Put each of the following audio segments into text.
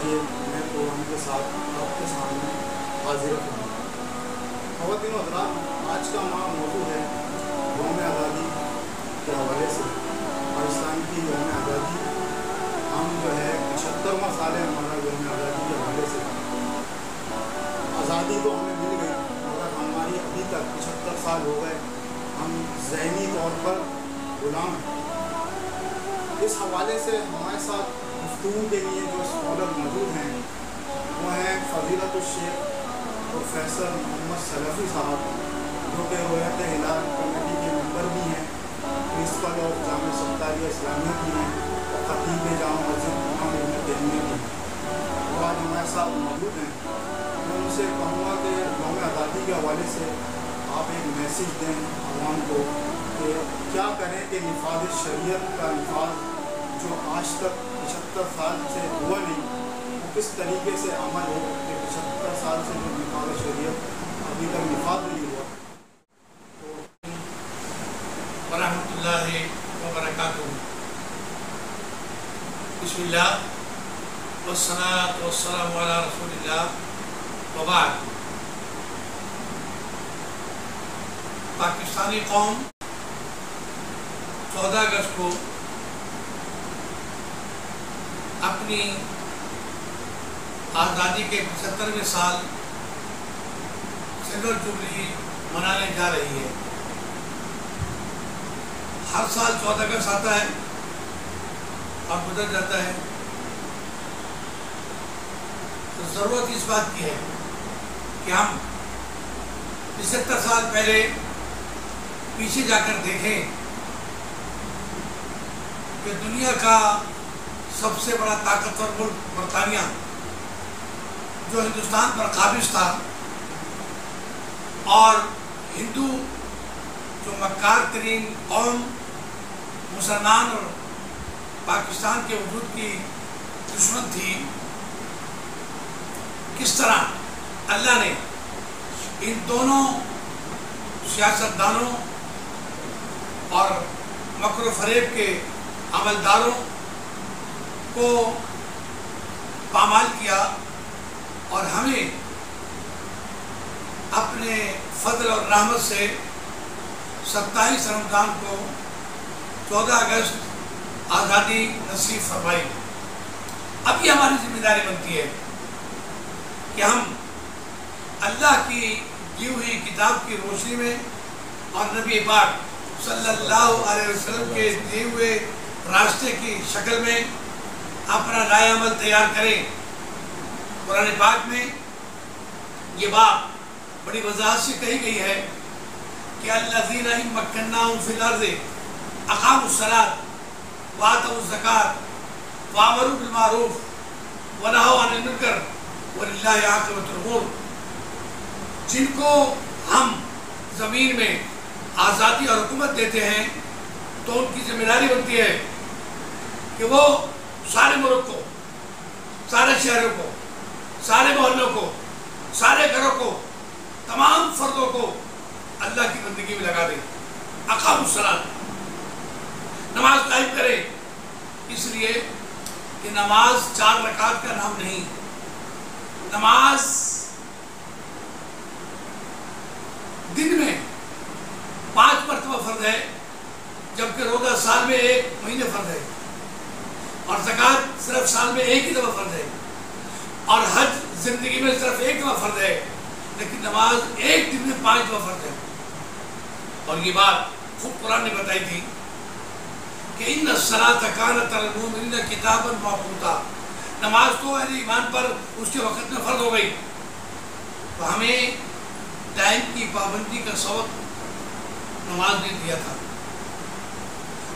آئیے میں پروگرام کے ساتھ آپ کے سامنے حاضر ہوں۔ خواتین و حضرات، آج کا ہمارا موضوع ہے یوم آزادی کے حوالے سے پاکستان کی یوم آزادی۔ ہم جو ہے 75واں سال ہے ہمارا یوم آزادی کے حوالے سے۔ آزادی تو ہمیں مل گئی مگر ہماری ابھی تک 75 سال ہو گئے، ہم ذہنی طور پر غلام ہیں۔ اس حوالے سے ہمارے ساتھ گفتگو کے لیے جو اسکالر موجود ہیں وہ ہیں فضیلت الشیخ پروفیسر محمد سلفی صاحب، جو کہ رویت ہلال کمیٹی کے ممبر بھی ہیں، پرنسپل آف جامعہ ستاریہ اسلامیہ بھی ہیں اور خطیب جامع مسجد امام ابن تیمیہ بھی ہیں۔ وہ آج ہمارے ساتھ موجود ہیں۔ میں ان سے کہوں گا کہ یوم آزادی کے حوالے سے آپ ایک میسیج دیں عوام کو کہ کیا کریں کہ نفاذ شریعت کا نفاذ جو آج تک 75 سال سے ہوا نہیں، وہ کس طریقے سے عمل ہو کہ 75 سال سے جو نفاذ شریعت ابھی تک نفاذ نہیں ہوا۔ ورحمۃ اللہ وبرکاتہ۔ بسم اللہ والصلاۃ والسلام علی رسول اللہ وبعد۔ پاکستانی قوم 14 اگست کو اپنی آزادی کے 75ویں سال سلور جوبلی منانے جا رہی ہے۔ ہر سال 14 اگست آتا ہے اور گزر جاتا ہے، تو ضرورت اس بات کی ہے کہ ہم 75 سال پہلے پیچھے جا کر دیکھیں کہ دنیا کا سب سے بڑا طاقتور ملک برطانیہ جو ہندوستان پر قابض تھا، اور ہندو جو مکار ترین قوم مسلمان اور پاکستان کے وجود کی دشمن تھی، کس طرح اللہ نے ان دونوں سیاستدانوں اور مکر و فریب کے عملداروں کو پامال کیا اور ہمیں اپنے فضل اور رحمت سے 27 رمضان کو 14 اگست آزادی نصیب فرمائی۔ اب یہ ہماری ذمہ داری بنتی ہے کہ ہم اللہ کی دی ہوئی کتاب کی روشنی میں اور نبی پاک صلی اللہ علیہ وسلم کے دیے ہوئے راستے کی شکل میں اپنا رائے عمل تیار کریں۔ قرآن پاک میں یہ بات بڑی وضاحت سے کہی گئی ہے کہ الذین ان مکناہم فی الارض اقاموا الصلاۃ وآتوا الزکاۃ وامروا بالمعروف ونہوا عن المنکر وللہ عاقبۃ الامور۔ جن کو ہم زمین میں آزادی اور حکومت دیتے ہیں تو ان کی ذمہ داری بنتی ہے کہ وہ سارے ملک کو، سارے شہروں کو، سارے محلوں کو، سارے گھروں کو، تمام فردوں کو اللہ کی بندگی میں لگا دیں۔ اقاموا الصلاۃ، نماز قائم کریں، اس لیے کہ نماز 4 رکعت کا نام نہیں، نماز دن میں 5 مرتبہ فرض ہے، جبکہ روزہ سال میں 1 مہینے فرض ہے، اور زکوٰۃ صرف سال میں 1 ہی دفعہ فرض ہے، اور حج زندگی میں صرف 1 دفعہ فرض ہے، لیکن نماز 1 دن میں 5 دفعہ فرض ہے۔ اور یہ بات خود قرآن نے بتائی تھی کہ ان الصلاۃ کانت علی المؤمنین کتابا موقوتا، نماز تو اہل ایمان پر اس کے وقت میں فرض ہو گئی۔ تو ہمیں ٹائم کی پابندی کا سبق نماز نے دیا تھا،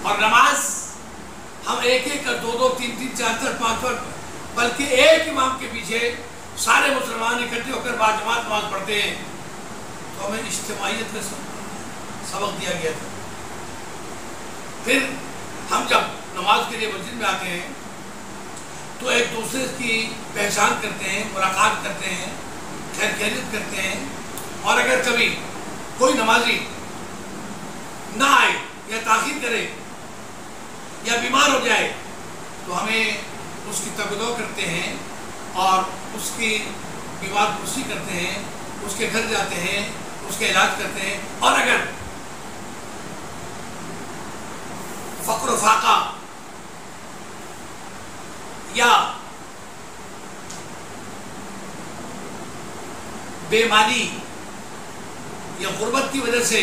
اور نماز ہم 1 کر 2 3 4 5 بلکہ ایک امام کے پیچھے سارے مسلمان اکٹھے ہو کر باجماعت نماز پڑھتے ہیں، تو ہمیں اجتماعیت کا سبق دیا گیا تھا۔ پھر ہم جب نماز کے لیے مسجد میں آتے ہیں تو ایک دوسرے کی پہچان کرتے ہیں، ملاقات کرتے ہیں، خیر خیریت کرتے ہیں، اور اگر کبھی کوئی نمازی نہ آئے یا تاخیر کرے یا بیمار ہو جائے تو ہمیں اس کی تقدو کرتے ہیں اور اس کی بیمار پرسی کرتے ہیں، اس کے گھر جاتے ہیں، اس کے علاج کرتے ہیں، اور اگر فقر و فاقہ یا بے مانی یا غربت کی وجہ سے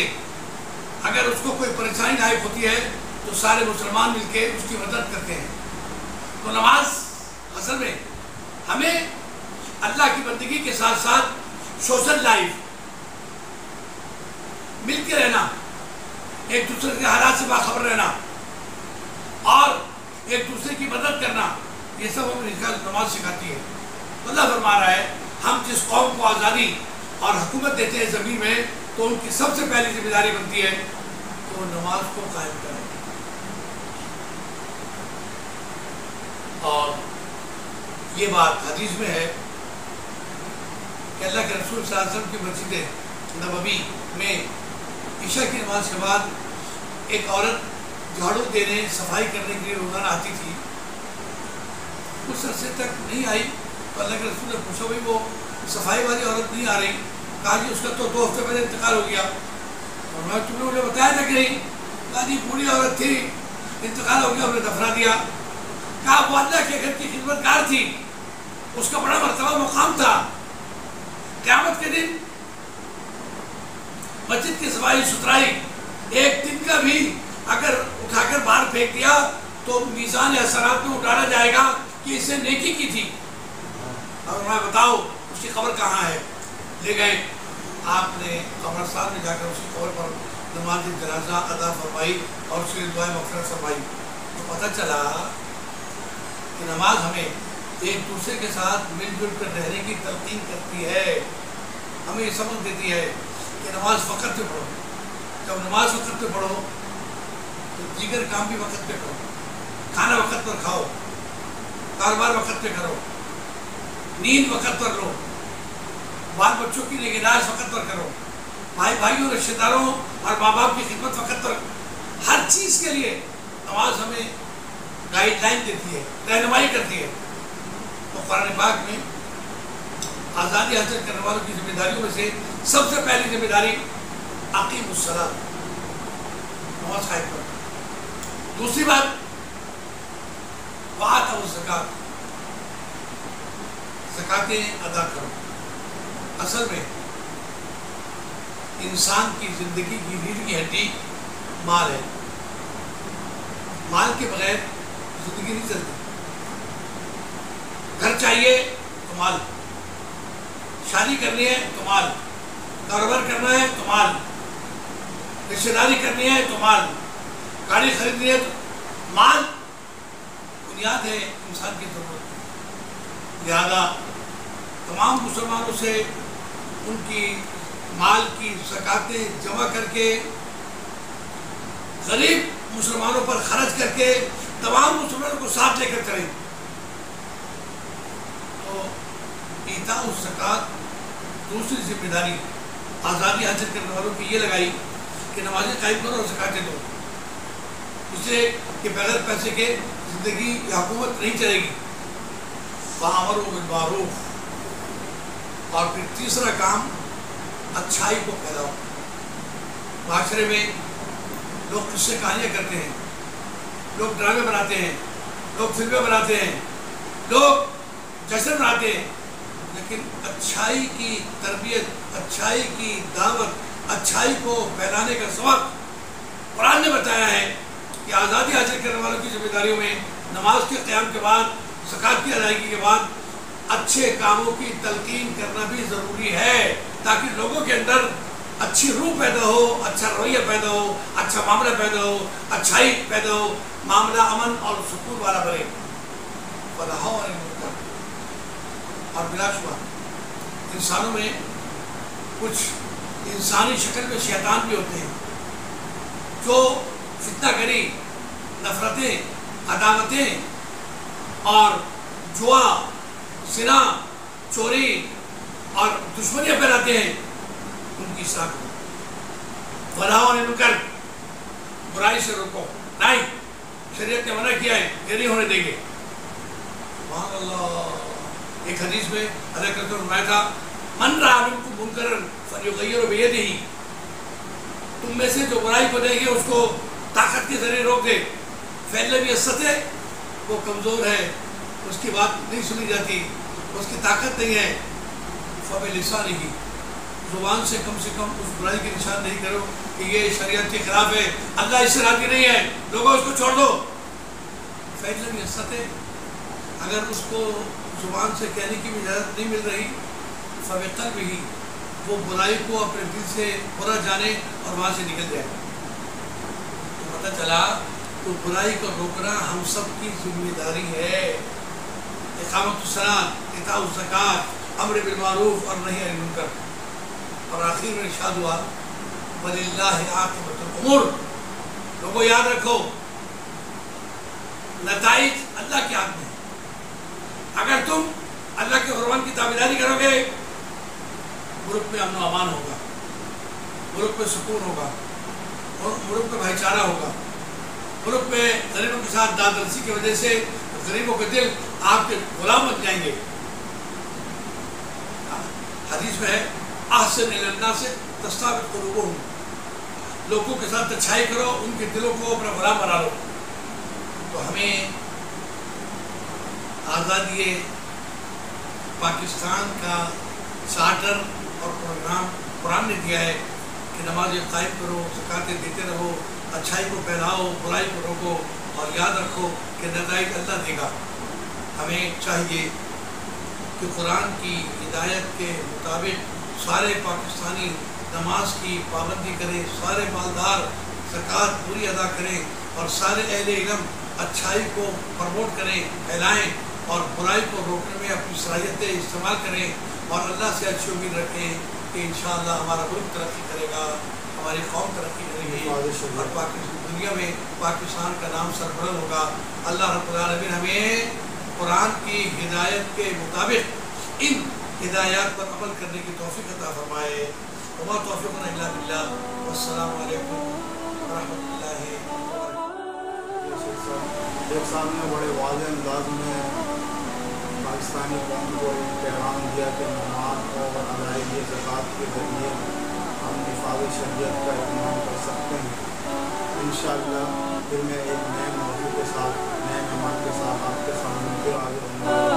اگر اس کو کوئی پریشانی لاحق ہوتی ہے تو سارے مسلمان مل کے اس کی مدد کرتے ہیں۔ تو نماز اصل میں ہمیں اللہ کی بندگی کے ساتھ ساتھ سوشل لائف، مل کے رہنا، ایک دوسرے کے حالات سے باخبر رہنا اور ایک دوسرے کی مدد کرنا، یہ سب ہمیں نماز سکھاتی ہے۔ اللہ فرما رہا ہے ہم جس قوم کو آزادی اور حکومت دیتے ہیں زمین میں تو ان کی سب سے پہلی ذمہ داری بنتی ہے کہ وہ نماز کو قائم کریں۔ اور یہ بات حدیث میں ہے کہ اللہ کے رسول صلی اللہ علیہ وسلم کی مسجد نبوی میں عشاء کی نماز کے بعد ایک عورت جھاڑو دینے، صفائی کرنے کے لیے روزانہ آتی تھی۔ کچھ عرصے تک نہیں آئی تو اللہ کے رسول نے پوچھا بھائی وہ صفائی والی عورت نہیں آ رہی؟ کہا جی اس کا تو 2 ہفتے پہلے انتقال ہو گیا۔ اور میں تم نے مجھے بتایا تھا کہ نہیں؟ کہا جی بوڑھی عورت تھی، انتقال ہو گیا، ہم نے دفنا دیا۔ کہا وہ اللہ کے گھر کی خدمت گار تھی، اس کا بڑا مرتبہ مقام تھا، قیامت کے دن مسجد کی صفائی ستھرائی ایک دن کا بھی اگر اٹھا کر باہر پھینک دیا تو میزان حسنات میں اٹھانا جائے گا کہ اسے نیکی کی تھی۔ اور میں بتاؤ اس کی قبر کہاں ہے؟ لے گئے، آپ نے قبرستان میں جا کر اس کی قبر پر نماز جنازہ ادا فرمائی اور اس کے لیے دعائیں مغفرت فرمائی۔ تو پتہ چلا کہ نماز ہمیں ایک دوسرے کے ساتھ مل جل کر رہنے کی تلقین کرتی ہے، ہمیں یہ سمجھ دیتی ہے کہ نماز وقت پہ پڑھو۔ جب نماز وقت پہ پڑھو تو دیگر کام بھی وقت پہ کرو، کھانا وقت پر کھاؤ، کاروبار وقت پہ کرو، نیند وقت پر لو، بال بچوں کی نگہداشت وقت پر کرو، بھائی بھائیوں رشتہ داروں اور ماں باپ کی خدمت وقت پر، ہر چیز کے لیے نماز ہمیں گائیڈ لائن دیتی ہے، رہنمائی کرتی ہے۔ تو قرآن پاک میں آزادی حاصل کرنے والوں کی ذمہ داریوں میں سے سب سے پہلی ذمہ داری اقیم الصلاۃ، نماز قائم کرو۔ دوسری بات وآتوا الزکوٰۃ، زکوٰۃیں ادا کرو۔ اصل میں انسان کی زندگی کی ریڑھ کی ہڈی مال ہے، مال کے بغیر زندگی نہیں چلتی۔ گھر چاہیے تو مال، شادی کرنی ہے تو مال، کاروبار کرنا ہے تو مال، رشتہ داری کرنی ہے تو مال، گاڑی خریدنی ہے تو مال بنیاد ہے انسان کی ضرورت۔ لہذا تمام مسلمانوں سے ان کی مال کی زکاتیں جمع کر کے غریب مسلمانوں پر خرچ کر کے تمام مسلمانوں کو ساتھ لے کر چلیں۔ تو ایتاء الزکوٰۃ دوسری ذمہ داری آزادی حاصل کرنے والوں کی یہ لگائی کہ نمازیں قائم کرو اور زکاتیں دو، اس سے کہ بغیر پیسے کے زندگی یا حکومت نہیں چلے گی۔ وَأَمَرُوا بِالْمَعْرُوفِ، اور پھر تیسرا کام اچھائی کو پھیلاؤ۔ معاشرے میں لوگ قصے کہانیاں کرتے ہیں، لوگ ڈرامے بناتے ہیں، لوگ فلمیں بناتے ہیں، لوگ جشن مناتے ہیں، لیکن اچھائی کی تربیت، اچھائی کی دعوت، اچھائی کو پھیلانے کا سبق قرآن نے بتایا ہے کہ آزادی حاصل کرنے والوں کی ذمہ داریوں میں نماز کے قیام کے بعد، زکوٰۃ کی ادائیگی کے بعد اچھے کاموں کی تلقین کرنا بھی ضروری ہے، تاکہ لوگوں کے اندر اچھی روح پیدا ہو، اچھا رویہ پیدا ہو، اچھا معاملہ پیدا ہو، اچھائی پیدا ہو، معاملہ امن اور سکون والا بنے۔ فَنَهَوْا عَنِ الْمُنکَرِ، اور بلا شبہ انسانوں میں کچھ انسانی شکل میں شیطان بھی ہوتے ہیں جو فتنہ گری، نفرتیں، عداوتیں اور جوا، زنا، چوری اور دشمنیاں پھیلاتے ہیں، ان کی اصلاح کرو۔ وَنَهَوْا عَنِ الْمُنکَرِ، برائی سے روکو، نہیں، شریعت نے منع کیا ہے، یہ نہیں ہونے دیں گے۔ سبحان اللہ، ایک حدیث میں حضرت نے فرمایا تھا من رأى منکم منکرا فلیغیرہ بیدہ، تم میں سے جو برائی کو دیکھے اس کو طاقت کے ذریعے روک دے، فإن لم يستطع، وہ کمزور ہے، اس کی بات نہیں سنی جاتی، اس کی طاقت نہیں ہے، فبلسانہ، زبان سے کم اس برائی کی نشان نہیں کرو کہ یہ شریعت کے خلاف ہے، اللہ اس سے راضی نہیں ہے، لوگوں اس کو چھوڑ دو۔ فإن لم يستطع، اگر اس کو زبان سے کہنے کی بھی اجازت نہیں مل رہی، فبقلبہ، وہ برائی کو اپنے دل سے برا جانے اور وہاں سے نکل جائے۔ تو پتہ چلا تو برائی کو روکنا ہم سب کی ذمہ داری ہے، اقامت الصلاۃ، ایتاء الزکوٰۃ، امر بالمعروف اور نہی عن المنکر۔ اور آخر میں ارشاد ہوا وَلِلَّهِ عَاقِبَةُ الْأُمُورِ، لوگوں یاد رکھو نتائج اللہ کے ہاتھ میں ہے۔ اگر تم اللہ کے فرمان کی تابعداری کرو گے، ملک میں امن و امان ہوگا، ملک میں سکون ہوگا، ملک میں بھائی چارہ ہوگا، ملک میں غریبوں کے ساتھ داد رسی کی وجہ سے غریبوں کے دل آپ کے غلام بن جائیں گے۔ حدیث میں ہے احسن الی الناس تستعبد قلوبہم، لوگوں کے ساتھ اچھائی کرو، ان کے دلوں کو اپنا غلام بنا لو۔ تو ہمیں آزادی پاکستان کا چارٹر اور پروگرام قرآن نے دیا ہے کہ نماز قائم کرو، زکوٰۃ دیتے رہو، اچھائی کو پھیلاؤ، برائی کو روکو، اور یاد رکھو کہ نتائج اللہ دے گا۔ ہمیں چاہیے کہ قرآن کی ہدایت کے مطابق سارے پاکستانی نماز کی پابندی کریں، سارے مالدار زکوٰۃ پوری ادا کریں، اور سارے اہل علم اچھائی کو پروموٹ کریں، پھیلائیں، اور برائی کو روکنے میں اپنی صلاحیتیں استعمال کریں، اور اللہ سے اچھی امید رکھیں کہ انشاءاللہ ہمارا ملک ترقی کرے گا، ہماری قوم ترقی کرے گی، اور دنیا میں پاکستان کا نام سربلند ہوگا۔ اللہ رب العالمین ہمیں قرآن کی ہدایت کے مطابق ان ہدایات پر عمل کرنے کی توفیق عطا فرمائے۔ وما توفیقنا الا باللہ، والسلام علیکم ورحمۃ اللہ وبرکاتہ۔ ایک صاحب نے بڑے واضح انداز میں پاکستانی قوم کو ایک پیغام دیا کہ نماز اور ادائیگی زکوٰۃ کے ذریعے ہم نفاذ شریعت کا اہتمام کر سکتے ہیں۔ انشاءاللہ پھر میں ایک نئے موضوع کے ساتھ، نئے مہمان کے ساتھ آپ کے سامنے پھر حاضر ہوں گا۔